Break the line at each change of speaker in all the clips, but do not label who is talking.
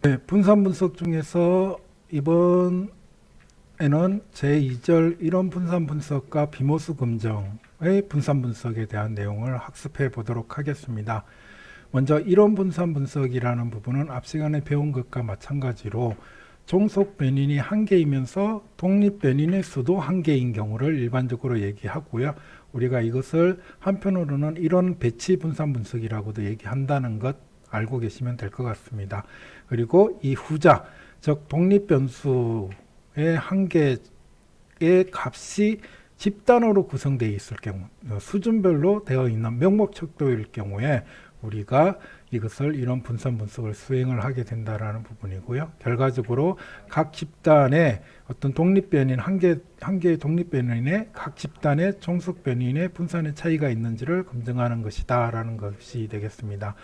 네, 분산 분석 중에서 이번에는 제2절 이론 분산 분석과 비모스 검정의 분산 분석에 대한 내용을 학습해 보도록 하겠습니다. 먼저 이론 분산 분석이라는 부분은 앞 시간에 배운 것과 마찬가지로 종속 변인이 한 개이면서 독립 변인의 수도 한 개인 경우를 일반적으로 얘기하고요. 우리가 이것을 한편으로는 이론 배치 분산 분석이라고도 얘기한다는 것 알고 계시면 될 것 같습니다. 그리고 이 후자, 즉 독립 변수의 한 개의 값이 집단으로 구성되어 있을 경우, 수준별로 되어 있는 명목 척도일 경우에 우리가 이것을 이런 분산 분석을 수행을 하게 된다라는 부분이고요. 결과적으로 각 집단의 어떤 독립 변인 한 개의 독립 변인의 각 집단의 종속 변인의 분산의 차이가 있는지를 검증하는 것이다라는 것이 되겠습니다.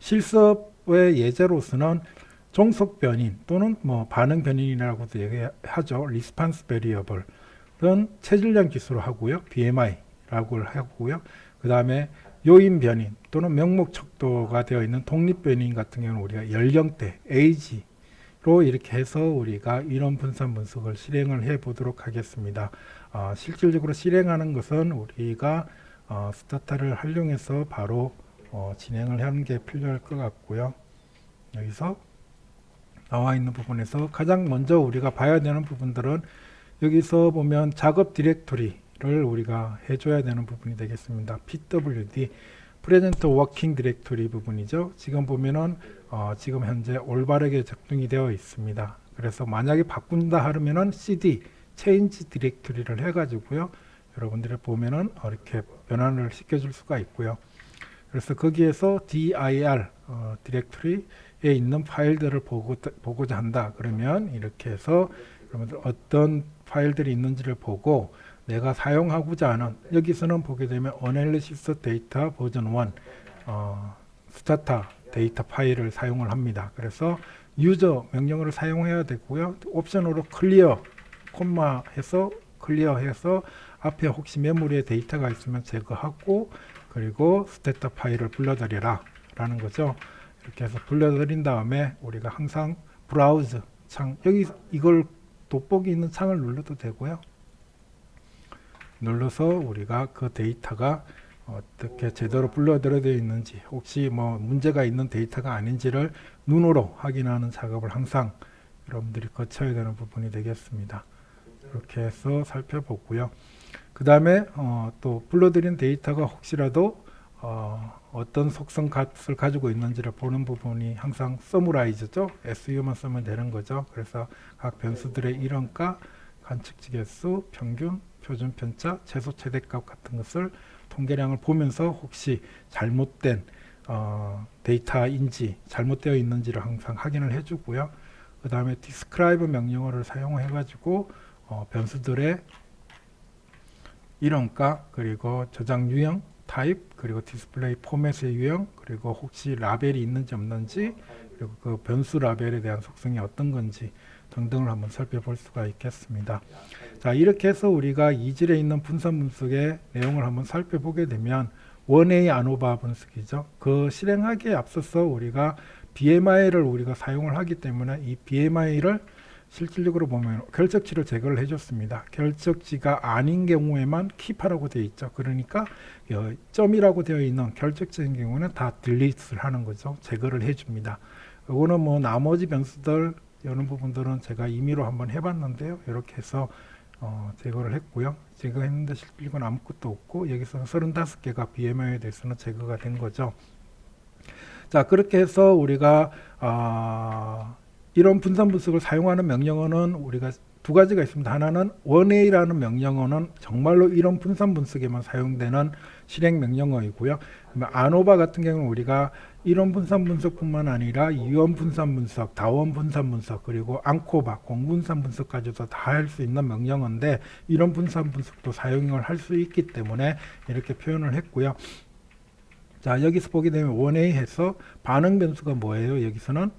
실습의 예제로서는 종속 변인 또는 반응 변인이라고도 얘기하죠. 리스판스 베리어블은 체질량 지수로 하고요. BMI라고 하고요. 그 다음에 요인 변인 또는 명목 척도가 되어 있는 독립 변인 같은 경우는 우리가 연령대, age로 이렇게 해서 우리가 이론 분산 분석을 실행을 해 보도록 하겠습니다. 실질적으로 실행하는 것은 우리가 스타타를 활용해서 바로 진행을 하는 게 필요할 것 같고요. 여기서 나와 있는 부분에서 가장 먼저 우리가 봐야 되는 부분들은 여기서 보면 작업 디렉토리를 우리가 해줘야 되는 부분이 되겠습니다. PWD, Present Working Directory 부분이죠. 지금 보면은 지금 현재 올바르게 작동이 되어 있습니다. 그래서 만약에 바꾼다 하면은 CD, Change Directory를 해가지고요. 여러분들이 보면은 이렇게 변환을 시켜줄 수가 있고요. 그래서 거기에서 dir 디렉토리에 있는 파일들을 보고자 한다. 그러면 이렇게 해서 여러분들 어떤 파일들이 있는지를 보고 내가 사용하고자 하는, 여기서는 보게 되면 Analysis Data 버전 1 스타타 데이터 파일을 사용을 합니다. 그래서 유저 명령어를 사용해야 되고요. 옵션으로 클리어 콤마해서 클리어해서 앞에 혹시 메모리에 데이터가 있으면 제거하고, 그리고 스태타 파일을 불러들여라 라는 거죠. 이렇게 해서 불러들인 다음에 우리가 항상 브라우즈 창, 여기 이걸 돋보기 있는 창을 눌러도 되고요. 눌러서 우리가 그 데이터가 어떻게 제대로 불러들여져 있는지, 혹시 문제가 있는 데이터가 아닌지를 눈으로 확인하는 작업을 항상 여러분들이 거쳐야 되는 부분이 되겠습니다. 이렇게 해서 살펴보고요. 그 다음에 또 불러들인 데이터가 혹시라도 어떤 속성 값을 가지고 있는지를 보는 부분이 항상 서머라이즈죠. SU만 쓰면 되는 거죠. 그래서 각 변수들의 이론가, 관측지 개수, 평균, 표준 편차, 최소 최대값 같은 것을 통계량을 보면서 혹시 잘못된 데이터인지 잘못되어 있는지를 항상 확인을 해주고요. 그 다음에 describe 명령어를 사용해 가지고 변수들의 이론가, 그리고 저장 유형, 타입, 그리고 디스플레이 포맷의 유형, 그리고 혹시 라벨이 있는지 없는지, 그리고 그 변수 라벨에 대한 속성이 어떤 건지 등등을 한번 살펴볼 수가 있겠습니다. 자, 이렇게 해서 우리가 이질에 있는 분산 분석의 내용을 한번 살펴보게 되면 원A 아노바 분석이죠. 그 실행하기에 앞서서 우리가 BMI를 우리가 사용을 하기 때문에 이 BMI를 실질적으로 보면 결적치를 제거를 해줬습니다. 결적치가 아닌 경우에만 킵하라고 되어 있죠. 그러니까 점이라고 되어 있는 결적치인 경우는 다 딜리트를 하는 거죠. 제거를 해줍니다. 이거는 나머지 변수들 이런 부분들은 제가 임의로 한번 해봤는데요. 이렇게 해서 제거를 했고요. 제거했는데 실질적으로 아무것도 없고, 여기서는 35개가 BMI에 대해서는 제거가 된 거죠. 자, 그렇게 해서 우리가 이런 분산 분석을 사용하는 명령어는 우리가 두 가지가 있습니다. 하나는 원A라는 명령어는 정말로 이런 분산 분석에만 사용되는 실행 명령어이고요. 아노바 같은 경우는 우리가 이론 분산 분석뿐만 아니라 이원 분산 분석, 다원 분산 분석, 그리고 앙코바, 공분산 분석까지도 다 할 수 있는 명령어인데, 이런 분산 분석도 사용을 할 수 있기 때문에 이렇게 표현을 했고요. 자, 여기서 보게 되면 원A 해서 반응 변수가 뭐예요? 여기서는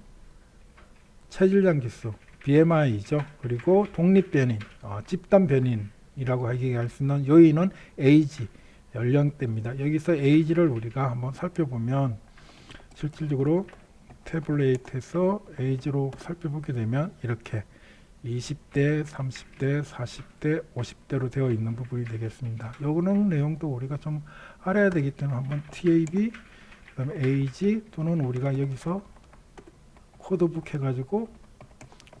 체질량 지수, BMI죠. 그리고 독립 변인, 집단 변인이라고 얘기할 수 있는 요인은 age, 연령대입니다. 여기서 age를 우리가 한번 살펴보면 실질적으로 태블릿에서 에이지로 살펴보게 되면 이렇게 20대, 30대, 40대, 50대로 되어 있는 부분이 되겠습니다. 요거는 내용도 우리가 좀 알아야 되기 때문에 한번 TAB, 그 다음에 에이지 또는 우리가 여기서 코드북 해가지고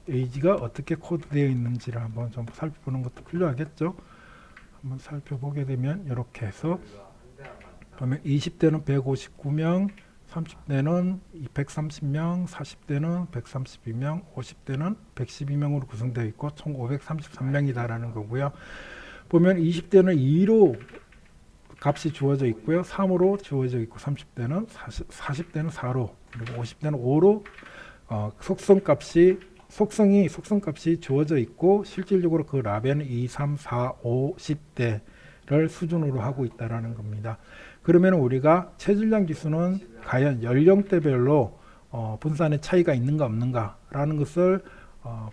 에이지가 어떻게 코드되어 있는지를 한번 좀 살펴보는 것도 필요하겠죠. 한번 살펴보게 되면 이렇게 해서 그러면 20대는 159명, 30대는 230명, 40대는 132명, 50대는 112명으로 구성되어 있고 총 533명이다라는 거고요. 보면 20대는 2로 값이 주어져 있고요. 3으로 주어져 있고 30대는 40대는 4로 그리고 50대는 5로 속성값이 주어져 있고 실질적으로 그 라벨은 2, 3, 4, 5, 10대를 수준으로 하고 있다라는 겁니다. 그러면 우리가 체질량 지수는 과연 연령대별로 분산의 차이가 있는가 없는가라는 것을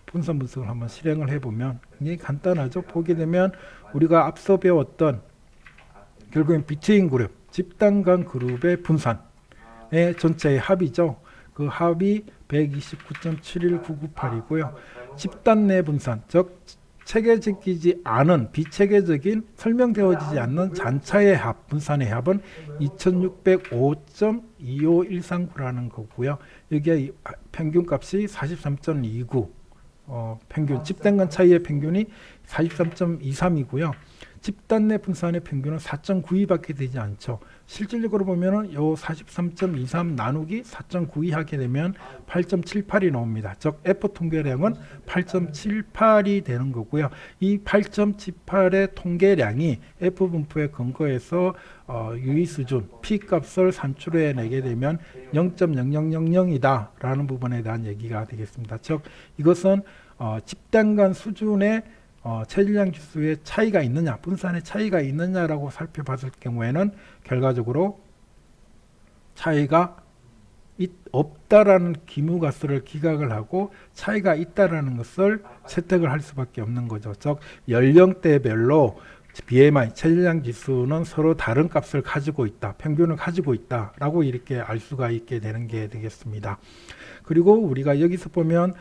분산 분석을 한번 실행을 해보면 굉장히 간단하죠. 보게 되면 우리가 앞서 배웠던 결국엔 비트인 그룹, 집단 간 그룹의 분산의 전체의 합이죠. 그 합이 129.71998이고요. 집단 내 분산, 즉 체계적이지 않은 비체계적인 설명되어지지 않는 잔차의 합, 분산의 합은 2605.25139라는 거고요. 여기에 평균값이 43.29, 평균 집단 간 차이의 평균이 43.23이고요. 집단 내 분산의 평균은 4.92밖에 되지 않죠. 실질적으로 보면은 요 43.23 나누기 4.92 하게 되면 8.78이 나옵니다. 즉 F 통계량은 8.78이 되는 거고요. 이 8.78의 통계량이 F 분포에 근거해서 유의 수준 P 값을 산출해 내게 되면 0.0000이다라는 부분에 대한 얘기가 되겠습니다. 즉 이것은 집단 간 수준의 체질량 지수의 차이가 있느냐, 분산의 차이가 있느냐라고 살펴봤을 경우에는 결과적으로 차이가 없다라는 기무가설을 기각을 하고 차이가 있다라는 것을 채택을 할 수밖에 없는 거죠. 즉 연령대별로 BMI, 체질량 지수는 서로 다른 값을 가지고 있다, 평균을 가지고 있다라고 이렇게 알 수가 있게 되는 게 되겠습니다. 그리고 우리가 여기서 보면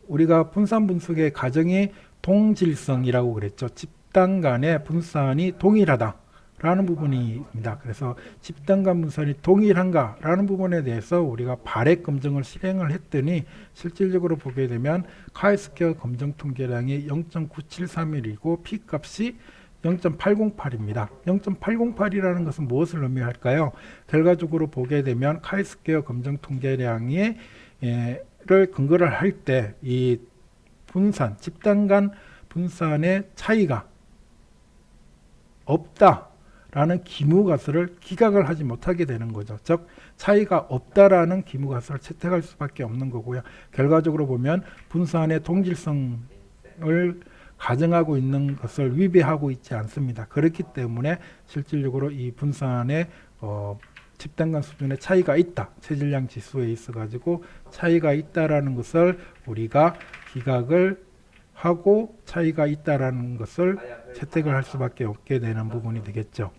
우리가 분산 분석의 가정이 동질성이라고 그랬죠. 집단 간의 분산이 동일하다라는 부분입니다. 그래서 집단 간 분산이 동일한가라는 부분에 대해서 우리가 발액 검증을 실행을 했더니 실질적으로 보게 되면 카이스퀘어 검증 통계량이 0.9731이고 P 값이 0.808입니다. 0.808이라는 것은 무엇을 의미할까요? 결과적으로 보게 되면 카이스퀘어 검증 통계량이 를 근거를 할 때 이 분산, 집단 간 분산의 차이가 없다라는 기무가설을 기각을 하지 못하게 되는 거죠. 즉 차이가 없다라는 기무가설을 채택할 수밖에 없는 거고요. 결과적으로 보면 분산의 동질성을 가정하고 있는 것을 위배하고 있지 않습니다. 그렇기 때문에 실질적으로 이 분산의 집단 간 수준의 차이가 있다. 체질량 지수에 있어 가지고 차이가 있다라는 것을 우리가 기각을 하고 차이가 있다라는 것을 채택을 할 수밖에 없게 되는 부분이 되겠죠.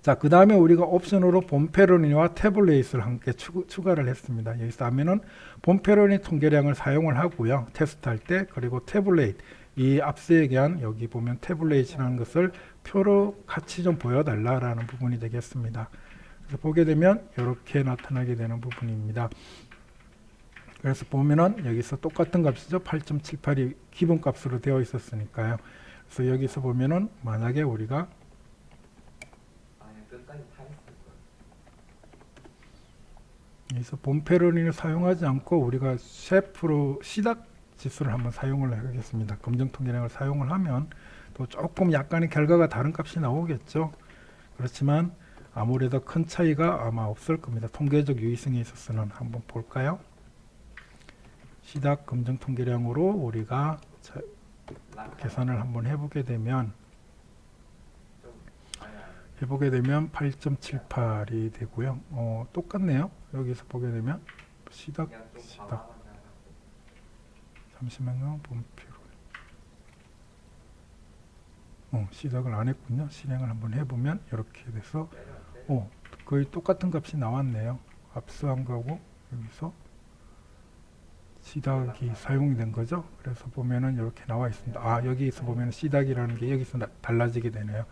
자, 그 다음에 우리가 옵션으로 본페로니와 태블릿을 함께 추가를 했습니다. 여기서 하면은 본페로니 통계량을 사용을 하고요. 테스트할 때 그리고 태블릿 이 앞서 얘기한 여기 보면 태블릿이라는 것을 표로 같이 좀 보여달라라는 부분이 되겠습니다. 그래서 보게 되면 이렇게 나타나게 되는 부분입니다. 그래서 보면은 여기서 똑같은 값이죠. 8.78이 기본값으로 되어 있었으니까요. 그래서 여기서 보면은 만약에 우리가 여기서 본페로니를 사용하지 않고 우리가 셰프로 시닥 지수를 한번 사용을 하겠습니다. 검증 통계량을 사용을 하면 또 조금 약간의 결과가 다른 값이 나오겠죠. 그렇지만 아무래도 큰 차이가 아마 없을 겁니다. 통계적 유의성에 있어서는 한번 볼까요? 시닥 검증 통계량으로 우리가 계산을 한번 해보게 되면 8.78이 되고요. 똑같네요. 여기서 보게 되면 시닥 잠시만요. 시닥을 안 했군요. 실행을 한번 해보면 이렇게 돼서 거의 똑같은 값이 나왔네요. 앞서 한 거하고 여기서 C닭이 사용이 된 거죠. 그래서 보면은 이렇게 나와 있습니다. 아, 여기서 보면은 C닭이라는 게 여기서 달라지게 되네요.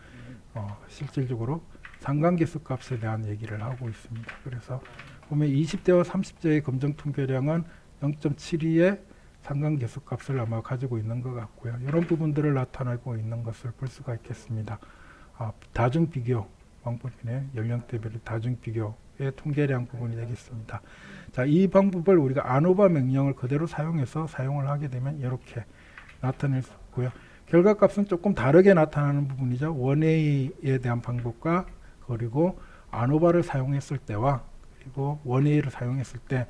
실질적으로 상관계수 값에 대한 얘기를 하고 있습니다. 그래서 보면 20대와 30대의 검정 통계량은 0.72의 상관계수 값을 아마 가지고 있는 것 같고요. 이런 부분들을 나타내고 있는 것을 볼 수가 있겠습니다. 다중 비교 방법이네. 연령대별 다중 비교의 통계량 부분이 되겠습니다. 자, 이 방법을 우리가 아노바 명령을 그대로 사용해서 사용을 하게 되면 이렇게 나타낼 수 있고요. 결과값은 조금 다르게 나타나는 부분이죠. 원A에 대한 방법과 그리고 아노바를 사용했을 때와 그리고 원A를 사용했을 때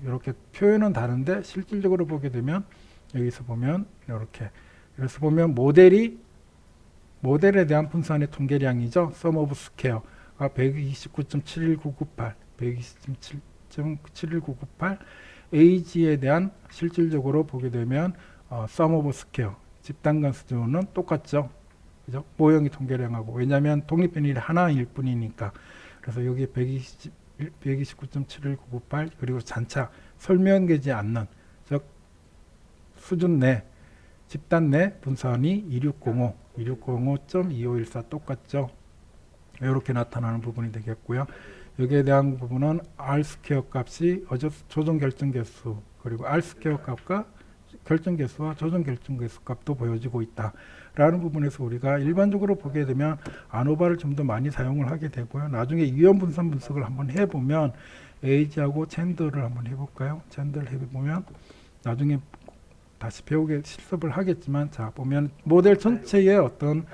이렇게 표현은 다른데 실질적으로 보게 되면 여기서 보면 이렇게 그래서 보면 모델에 대한 분산의 통계량이죠. sum of square가 129.71998 127.71998 age에 대한 실질적으로 보게 되면 sum of square 집단간 수준은 똑같죠. 그죠? 모형이 통계량하고 왜냐하면 독립변이 하나일 뿐이니까. 그래서 여기 129.71998 그리고 잔차 설명되지 않는 즉 수준 내 집단 내 분산이 2605.2514 똑같죠. 이렇게 나타나는 부분이 되겠고요. 여기에 대한 부분은 R 스퀘어 값이 조정 결정 개수 그리고 R 스퀘어 값과 결정 개수와 조정 결정 개수 값도 보여지고 있다라는 부분에서 우리가 일반적으로 보게 되면 아노바를 좀 더 많이 사용을 하게 되고요. 나중에 유형 분산 분석을 한번 해보면 에이지하고 젠더를 한번 해볼까요? 젠더를 해보면 나중에 다시 배우게 실습을 하겠지만 자 보면 모델 전체의 어떤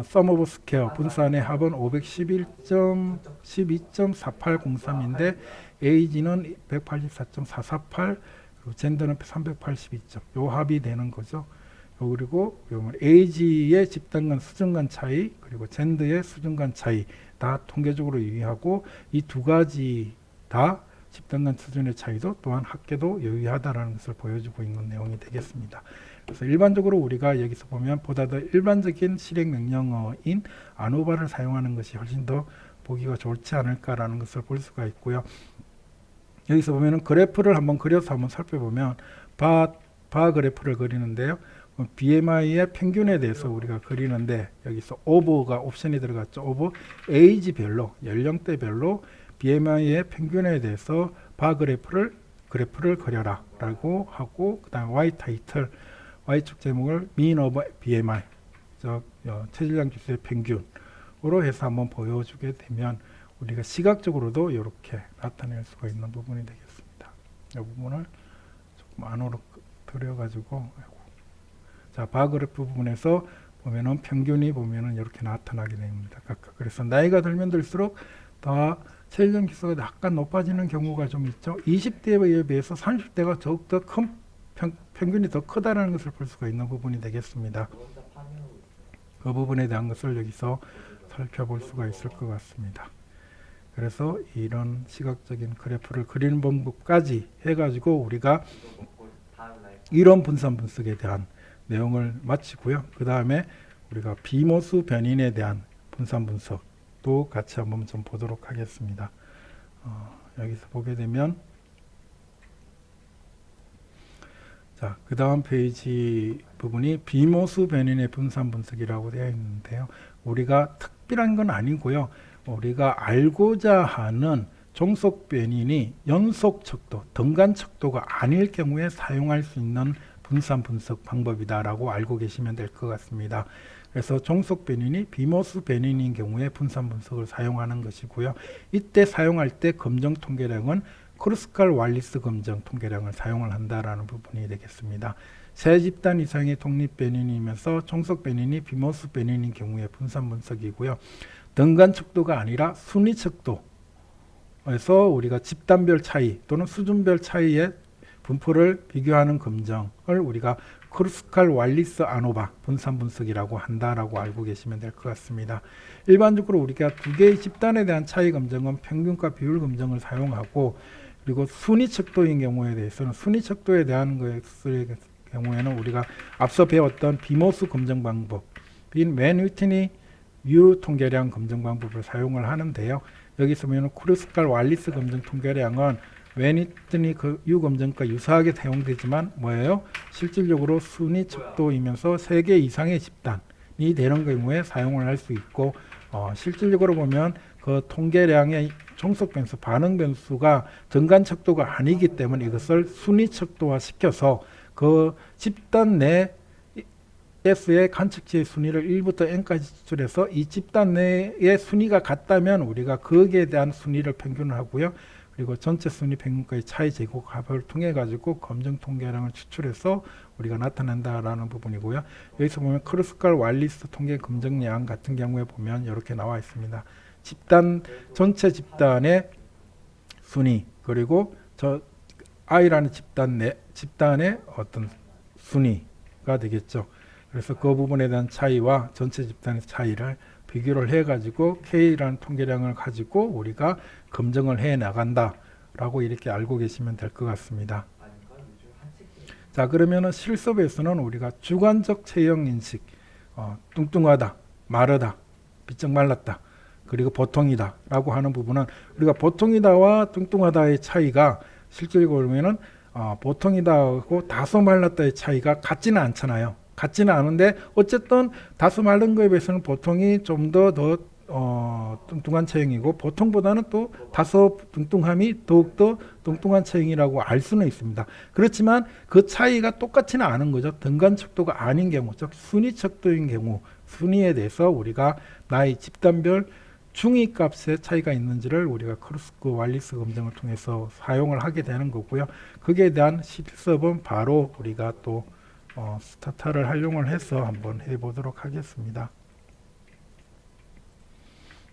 sum of square 분산의 합은 511.12.4803인데 age는 184.448 그리고 젠더는 382점 요 합이 되는 거죠. 그리고 age의 집단 간 수준 간 차이 그리고 젠더의 수준 간 차이 다 통계적으로 유의하고 이 두 가지 다 집단 간 수준의 차이도 또한 합계도 유의하다라는 것을 보여주고 있는 내용이 되겠습니다. 그래서 일반적으로 우리가 여기서 보면 보다 더 일반적인 실행 명령어인 아노바를 사용하는 것이 훨씬 더 보기가 좋지 않을까라는 것을 볼 수가 있고요. 여기서 보면은 그래프를 한번 그려서 한번 살펴보면 바 그래프를 그리는데요. BMI의 평균에 대해서 우리가 그리는데 여기서 오버가 옵션이 들어갔죠. 오버 에이지별로 연령대별로 BMI의 평균에 대해서 바 그래프를 그려라 라고 하고 그 다음에 Y 타이틀 Y축 제목을 mean of BMI 체질량 지수의 평균으로 해서 한번 보여주게 되면 우리가 시각적으로도 이렇게 나타낼 수가 있는 부분이 되겠습니다. 이 부분을 조금 안으로 들여가지고 자 바그래프 부분에서 보면은 평균이 보면은 이렇게 나타나게 됩니다. 그래서 나이가 들면 들수록 더 체질량 지수가 약간 높아지는 경우가 좀 있죠. 20대에 비해서 30대가 더욱더 큰 평균이 더 크다는 것을 볼 수가 있는 부분이 되겠습니다. 그 부분에 대한 것을 여기서 살펴볼 수가 있을 것 같습니다. 그래서 이런 시각적인 그래프를 그리는 방법까지 해가지고 우리가 이론 분산 분석에 대한 내용을 마치고요. 그 다음에 우리가 비모수 변인에 대한 분산 분석도 같이 한번 좀 보도록 하겠습니다. 여기서 보게 되면 자, 그 다음 페이지 부분이 비모수 변인의 분산 분석이라고 되어 있는데요. 우리가 특별한 건 아니고요. 우리가 알고자 하는 종속 변인이 연속 척도, 등간 척도가 아닐 경우에 사용할 수 있는 분산 분석 방법이다라고 알고 계시면 될 것 같습니다. 그래서 종속 변인이 비모수 변인인 경우에 분산 분석을 사용하는 것이고요. 이때 사용할 때 검정 통계량은 크루스칼 왈리스 검정 통계량을 사용을 한다라는 부분이 되겠습니다. 세 집단 이상의 독립 변인이면서 종속 변인이 비모수 변인인 경우에 분산 분석이고요. 등간 척도가 아니라 순위 척도에서 우리가 집단별 차이 또는 수준별 차이의 분포를 비교하는 검정을 우리가 크루스칼 왈리스 아노바 분산 분석이라고 한다라고 알고 계시면 될 것 같습니다. 일반적으로 우리가 두 개의 집단에 대한 차이 검정은 평균과 비율 검정을 사용하고 그리고 순위 척도인 경우에 대해서는 순위 척도에 대한 것의 경우에는 우리가 앞서 배웠던 비모수 검정 방법인 맨 위트니 유 통계량 검정 방법을 사용을 하는데요. 여기서 보면 크루스칼 왈리스 검정 통계량은 웨니트니 그 유검정과 유사하게 사용되지만 뭐예요? 실질적으로 순위 척도이면서 3개 이상의 집단이 되는 경우에 사용을 할 수 있고 실질적으로 보면 그 통계량의 종속 변수, 반응 변수가 정간 척도가 아니기 때문에 이것을 순위 척도화 시켜서 그 집단 내 S의 관측치의 순위를 1부터 n까지 추출해서 이 집단 내의 순위가 같다면 우리가 거기에 대한 순위를 평균을 하고요. 그리고 전체 순위 평균과의 차이 제곱합을 통해 가지고 검정 통계량을 추출해서 우리가 나타낸다라는 부분이고요. 여기서 보면 크루스칼 왈리스 통계 검정량 같은 경우에 보면 이렇게 나와 있습니다. 집단 전체 집단의 순위 그리고 저 I라는 집단의 어떤 순위가 되겠죠. 그래서 그 부분에 대한 차이와 전체 집단의 차이를 비교를 해가지고 K라는 통계량을 가지고 우리가 검증을 해 나간다라고 이렇게 알고 계시면 될 것 같습니다. 자, 그러면은 실습에서는 우리가 주관적 체형 인식, 뚱뚱하다, 마르다, 비쩍 말랐다, 그리고 보통이다라고 하는 부분은 우리가 보통이다와 뚱뚱하다의 차이가 실질적으로 보면은 보통이다하고 다소 말랐다의 차이가 같지는 않잖아요. 같지는 않은데 어쨌든 다소 마른 거에 비해서는 보통이 좀 더 뚱뚱한 체형이고 보통보다는 또 다소 뚱뚱함이 더욱더 뚱뚱한 체형이라고 알 수는 있습니다. 그렇지만 그 차이가 똑같지는 않은 거죠. 등간 척도가 아닌 경우, 즉 순위 척도인 경우 순위에 대해서 우리가 나의 집단별 중위 값의 차이가 있는지를 우리가 크루스크 왈리스 검증을 통해서 사용을 하게 되는 거고요. 거기에 대한 실습은 바로 우리가 또 스타타를 활용을 해서 한번 해보도록 하겠습니다.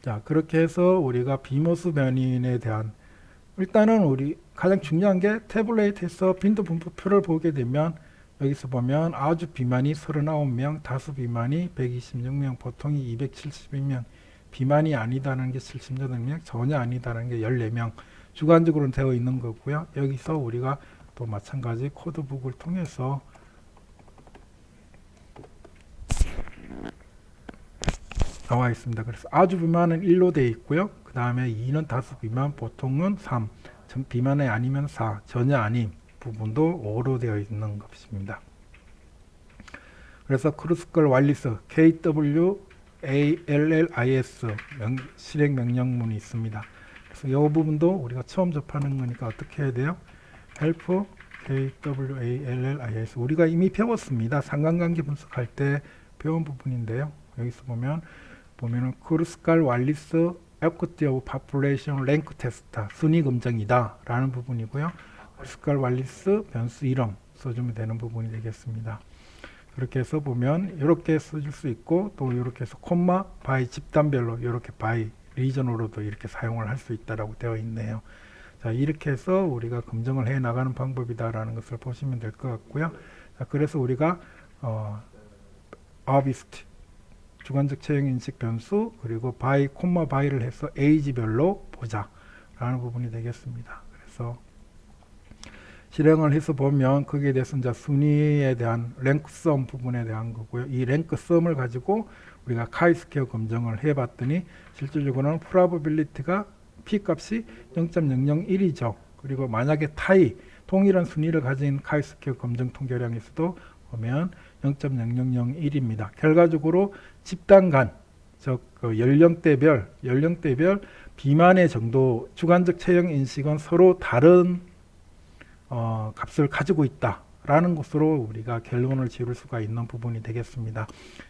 자, 그렇게 해서 우리가 비모수 변인에 대한 일단은 우리 가장 중요한 게 태블릿에서 빈도 분포표를 보게 되면 여기서 보면 아주 비만이 39명, 다수 비만이 126명, 보통이 272명, 비만이 아니다는 게 78명, 전혀 아니다는 게 14명 주관적으로 되어 있는 거고요. 여기서 우리가 또 마찬가지 코드북을 통해서 나와 있습니다. 그래서 아주 비만은 1로 되어 있고요. 그 다음에 2는 다수 비만, 보통은 3, 비만이 아니면 4, 전혀 아님 부분도 5로 되어 있는 것입니다. 그래서 크루스칼 왈리스 KWALLIS 실행 명령문이 있습니다. 그래서 이 부분도 우리가 처음 접하는 거니까 어떻게 해야 돼요? help KWALLIS 우리가 이미 배웠습니다. 상관관계 분석할 때 배운 부분인데요. 여기서 보면은 크루스칼 왈리스 equity of population rank test 순위 검증이다 라는 부분이고요. 크루스칼 왈리스 변수 이름 써주면 되는 부분이 되겠습니다. 그렇게 해서 보면 이렇게 써줄 수 있고 또 이렇게 해서 콤마 바이 집단별로 이렇게 바이 리전으로도 이렇게 사용을 할 수 있다라고 되어 있네요. 자, 이렇게 해서 우리가 검증을 해 나가는 방법이다라는 것을 보시면 될 것 같고요. 자, 그래서 우리가 아비스트 주관적 체형 인식 변수 그리고 바이 콤마 바이를 해서 에이지별로 보자라는 부분이 되겠습니다. 그래서 실행을 해서 보면 거기에 대해서 이제 순위에 대한 랭크썸 부분에 대한 거고요. 이 랭크썸을 가지고 우리가 카이스퀘어 검증을 해봤더니 실질적으로는 프로바빌리티가 P값이 0.001이죠. 그리고 만약에 타이 동일한 순위를 가진 카이스퀘어 검증 통계량에서도 보면 0.0001입니다. 결과적으로 집단 간, 즉 연령대별 비만의 정도 주관적 체형 인식은 서로 다른 값을 가지고 있다라는 것으로 우리가 결론을 지을 수가 있는 부분이 되겠습니다.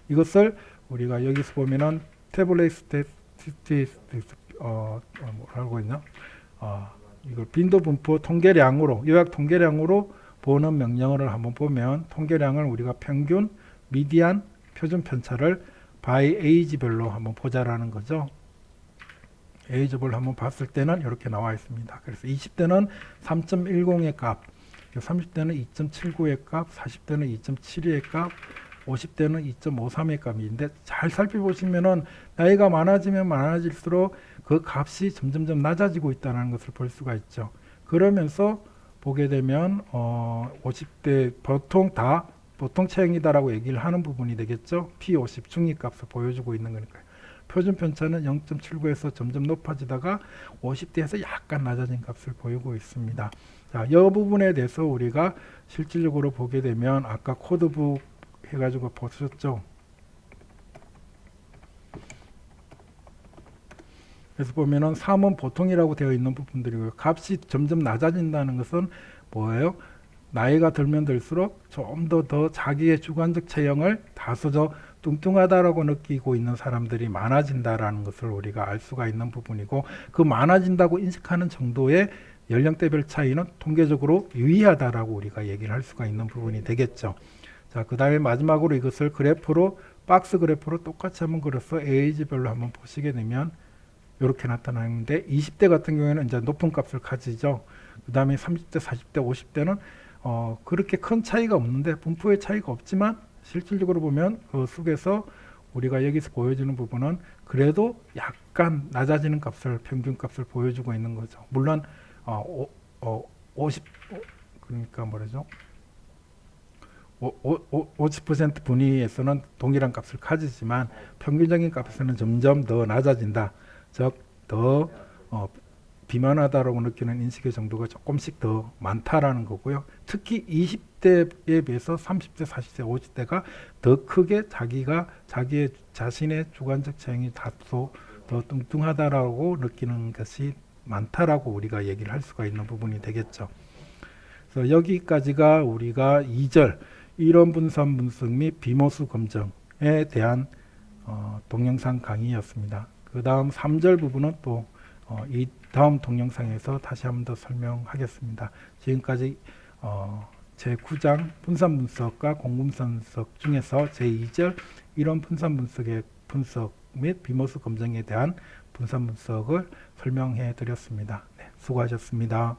이것을 우리가 여기서 보면은 태블릿 스태티스틱스 뭐라고 했나? 이걸 빈도 분포 통계량으로 요약 통계량으로 보는 명령어를 한번 보면 통계량을 우리가 평균, 미디안, 표준 편차를 바이 에이지별로 한번 보자라는 거죠. 에이지별로 한번 봤을 때는 이렇게 나와 있습니다. 그래서 20대는 3.10의 값, 30대는 2.79의 값, 40대는 2.72의 값, 50대는 2.53의 값인데 잘 살펴보시면은 나이가 많아지면 많아질수록 그 값이 점점점 낮아지고 있다는 것을 볼 수가 있죠. 그러면서 보게 되면 50대 보통 체형이다라고 얘기를 하는 부분이 되겠죠. P50 중위값을 보여주고 있는 거니까요. 표준 편차는 0.79에서 점점 높아지다가 50대에서 약간 낮아진 값을 보이고 있습니다. 자, 이 부분에 대해서 우리가 실질적으로 보게 되면 아까 코드북 해가지고 보셨죠? 그래서 보면은 3은 보통이라고 되어 있는 부분들이고요. 값이 점점 낮아진다는 것은 뭐예요? 나이가 들면 들수록 좀 더 자기의 주관적 체형을 다소 뚱뚱하다라고 느끼고 있는 사람들이 많아진다라는 것을 우리가 알 수가 있는 부분이고, 그 많아진다고 인식하는 정도의 연령대별 차이는 통계적으로 유의하다라고 우리가 얘기를 할 수가 있는 부분이 되겠죠. 자, 그 다음에 마지막으로 이것을 그래프로, 박스 그래프로 똑같이 한번 그려서 에이지별로 한번 보시게 되면 이렇게 나타나는데, 20대 같은 경우에는 이제 높은 값을 가지죠. 그 다음에 30대, 40대, 50대는 그렇게 큰 차이가 없는데, 분포의 차이가 없지만 실질적으로 보면 그 속에서 우리가 여기서 보여주는 부분은 그래도 약간 낮아지는 값을, 평균 값을 보여주고 있는 거죠. 물론 50, 그러니까 뭐라죠? 50% 분위에서는 동일한 값을 가지지만 평균적인 값에서는 점점 더 낮아진다. 즉, 더 비만하다라고 느끼는 인식의 정도가 조금씩 더 많다라는 거고요. 특히 20대에 비해서 30대, 40대, 50대가 더 크게 자기의 자신의 주관적 체형이 다소 더 뚱뚱하다라고 느끼는 것이 많다라고 우리가 얘기를 할 수가 있는 부분이 되겠죠. 그래서 여기까지가 우리가 2절 이론 분산 분석 및 비모수 검정에 대한 동영상 강의였습니다. 그 다음 3절 부분은 또 이 다음 동영상에서 다시 한번 더 설명하겠습니다. 지금까지 제9장 분산 분석과 공분산 분석 중에서 제2절 이론 분산 분석의 분석 및 비모수 검정에 대한 분산 분석을 설명해 드렸습니다. 네, 수고하셨습니다.